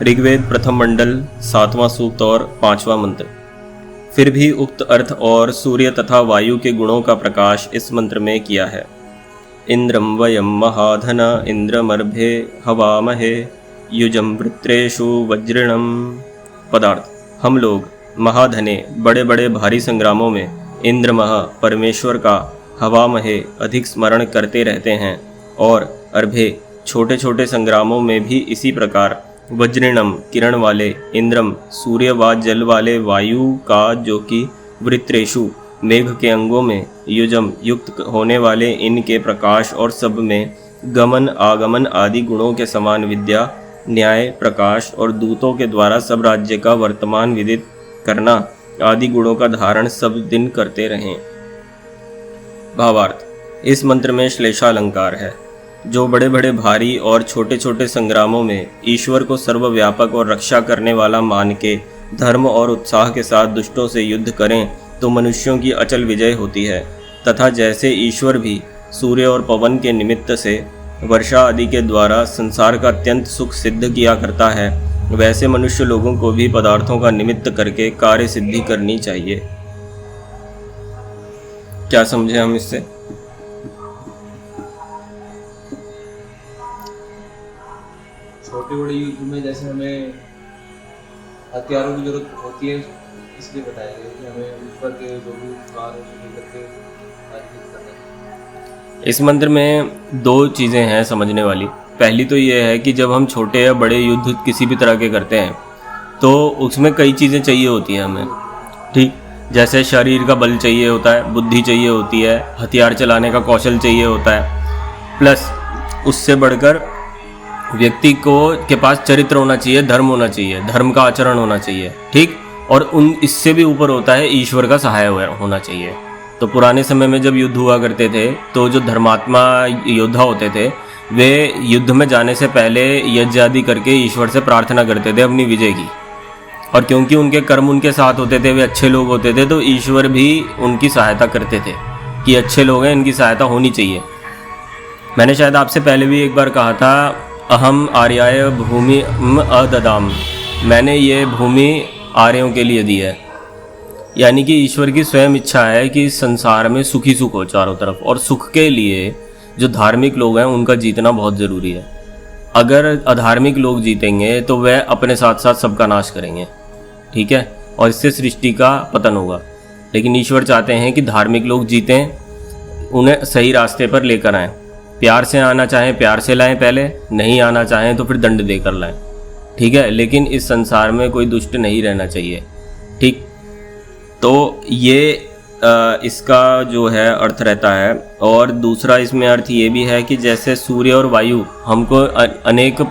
ऋग्वेद प्रथम मंडल 7वां सूक्त और 5वां मंत्र। फिर भी उक्त अर्थ और सूर्य तथा वायु के गुणों का प्रकाश इस मंत्र में किया है। इंद्रम वयम महाधन इंद्रमर्भे हवामहे युजम वृत्रेषु वज्रिणम। पदार्थ: हम लोग महाधने बड़े बड़े भारी संग्रामों में इंद्रमह परमेश्वर का हवामहे अधिक स्मरण करते रहते हैं, और अर्भे छोटे छोटे संग्रामों में भी इसी प्रकार वज्रिणम किरण वाले इंद्रम सूर्य व जल वाले वायु का, जो कि वृत्रेषु मेघ के अंगों में युजम युक्त होने वाले इनके प्रकाश और सब में गमन आगमन आदि गुणों के समान विद्या न्याय प्रकाश और दूतों के द्वारा सब राज्य का वर्तमान विदित करना आदि गुणों का धारण सब दिन करते रहें। भावार्थ: इस मंत्र में श्लेषालंकार है। जो बड़े बड़े भारी और छोटे छोटे संग्रामों में ईश्वर को सर्वव्यापक और रक्षा करने वाला मान के धर्म और उत्साह के साथ दुष्टों से युद्ध करें तो मनुष्यों की अचल विजय होती है, तथा जैसे ईश्वर भी सूर्य और पवन के निमित्त से वर्षा आदि के द्वारा संसार का अत्यंत सुख सिद्ध किया करता है, वैसे मनुष्य लोगों को भी पदार्थों का निमित्त करके कार्य सिद्धि करनी चाहिए। क्या समझे हम इससे? छोटे बड़े युद्ध में जैसे हमें हथियारों की जरूरत होती है, इसलिए बताया गया कि हमें ऊपर के जो भी कार्य करके करना है। इस मंत्र में दो चीज़ें हैं समझने वाली। पहली तो ये है कि जब हम छोटे या बड़े युद्ध किसी भी तरह के करते हैं तो उसमें कई चीज़ें चाहिए होती हैं हमें, ठीक? जैसे शरीर का बल चाहिए होता है, बुद्धि चाहिए होती है, हथियार चलाने का कौशल चाहिए होता है, प्लस उससे बढ़कर व्यक्ति के पास चरित्र होना चाहिए, धर्म होना चाहिए, धर्म का आचरण होना चाहिए, ठीक? और इससे भी ऊपर होता है ईश्वर का सहाय होना चाहिए। तो पुराने समय में जब युद्ध हुआ करते थे तो जो धर्मात्मा योद्धा होते थे वे युद्ध में जाने से पहले यज्ञ आदि करके ईश्वर से प्रार्थना करते थे अपनी विजय की, और क्योंकि उनके कर्म उनके साथ होते थे, वे अच्छे लोग होते थे, तो ईश्वर भी उनकी सहायता करते थे कि अच्छे लोग हैं, इनकी सहायता होनी चाहिए। मैंने शायद आपसे पहले भी एक बार कहा था, अहम आर्याय भूमि अददाम, मैंने ये भूमि आर्यों के लिए दी है। यानी कि ईश्वर की स्वयं इच्छा है कि संसार में सुखी सुख हो चारों तरफ, और सुख के लिए जो धार्मिक लोग हैं उनका जीतना बहुत ज़रूरी है। अगर अधार्मिक लोग जीतेंगे तो वह अपने साथ साथ सबका नाश करेंगे, ठीक है, और इससे सृष्टि का पतन होगा। लेकिन ईश्वर चाहते हैं कि धार्मिक लोग जीतें, उन्हें सही रास्ते पर लेकर आएँ। प्यार से आना चाहें प्यार से लाएं, पहले नहीं आना चाहें तो फिर दंड देकर लाएं, ठीक है। लेकिन इस संसार में कोई दुष्ट नहीं रहना चाहिए, ठीक? तो ये इसका जो है अर्थ रहता है। और दूसरा इसमें अर्थ ये भी है कि जैसे सूर्य और वायु हमको अनेक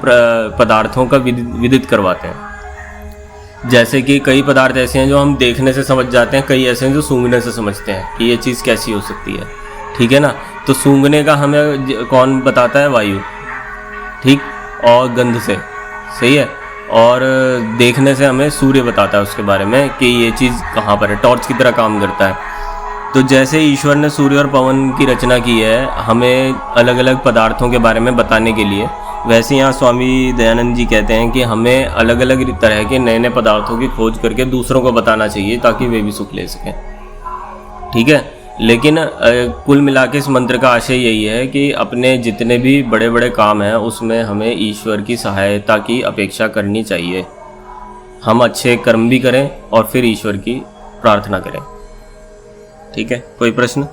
पदार्थों का विदित करवाते हैं। जैसे कि कई पदार्थ ऐसे हैं जो हम देखने से समझ जाते हैं, कई ऐसे हैं जो सूंघने से समझते हैं कि ये चीज़ कैसी हो सकती है, ठीक है ना। तो सूंघने का हमें कौन बताता है? वायु, ठीक, और गंध से, सही है। और देखने से हमें सूर्य बताता है उसके बारे में कि ये चीज़ कहाँ पर है, टॉर्च की तरह काम करता है। तो जैसे ईश्वर ने सूर्य और पवन की रचना की है हमें अलग अलग पदार्थों के बारे में बताने के लिए, वैसे यहाँ स्वामी दयानंद जी कहते हैं कि हमें अलग अलग तरह के नए नए पदार्थों की खोज करके दूसरों को बताना चाहिए ताकि वे भी सुख ले सकें, ठीक है। लेकिन कुल मिला के इस मंत्र का आशय यही है कि अपने जितने भी बड़े बड़े काम हैं उसमें हमें ईश्वर की सहायता की अपेक्षा करनी चाहिए। हम अच्छे कर्म भी करें और फिर ईश्वर की प्रार्थना करें, ठीक है। कोई प्रश्न?